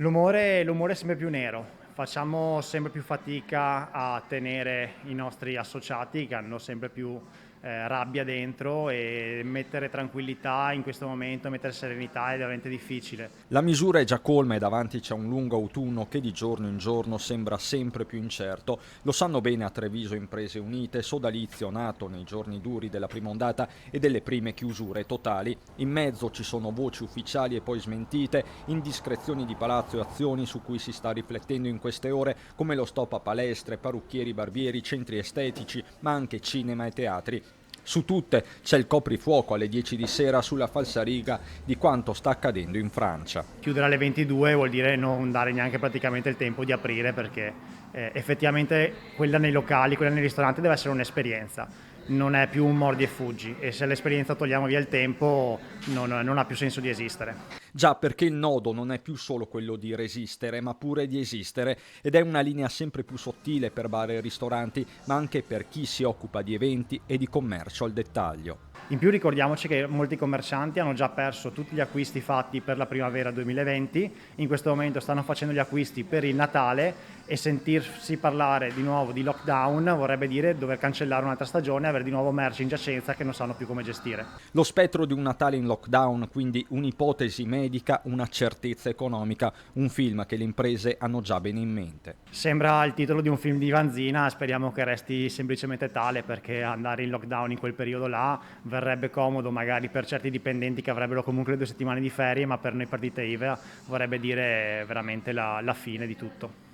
L'umore è sempre più nero, facciamo sempre più fatica a tenere i nostri associati che hanno sempre più rabbia dentro, e mettere tranquillità in questo momento, mettere serenità è veramente difficile. La misura è già colma e davanti c'è un lungo autunno che di giorno in giorno sembra sempre più incerto. Lo sanno bene a Treviso Imprese Unite, sodalizio nato nei giorni duri della prima ondata e delle prime chiusure totali. In mezzo ci sono voci ufficiali e poi smentite, indiscrezioni di palazzo e azioni su cui si sta riflettendo in queste ore, come lo stop a palestre, parrucchieri, barbieri, centri estetici, ma anche cinema e teatri. Su tutte c'è il coprifuoco alle 10 di sera sulla falsariga di quanto sta accadendo in Francia. Chiudere alle 22 vuol dire non dare neanche praticamente il tempo di aprire, perché effettivamente quella nei locali, quella nei ristoranti deve essere un'esperienza, non è più un mordi e fuggi, e se l'esperienza togliamo via il tempo non ha più senso di esistere. Già, perché il nodo non è più solo quello di resistere, ma pure di esistere, ed è una linea sempre più sottile per bar e ristoranti, ma anche per chi si occupa di eventi e di commercio al dettaglio. In più ricordiamoci che molti commercianti hanno già perso tutti gli acquisti fatti per la primavera 2020, in questo momento stanno facendo gli acquisti per il Natale, e sentirsi parlare di nuovo di lockdown vorrebbe dire dover cancellare un'altra stagione e avere di nuovo merci in giacenza che non sanno più come gestire. Lo spettro di un Natale in lockdown, quindi un'ipotesi medica, una certezza economica, un film che le imprese hanno già bene in mente. Sembra il titolo di un film di Vanzina, speriamo che resti semplicemente tale, perché andare in lockdown in quel periodo là verrebbe comodo magari per certi dipendenti che avrebbero comunque le 2 settimane di ferie, ma per noi partite IVA vorrebbe dire veramente la fine di tutto.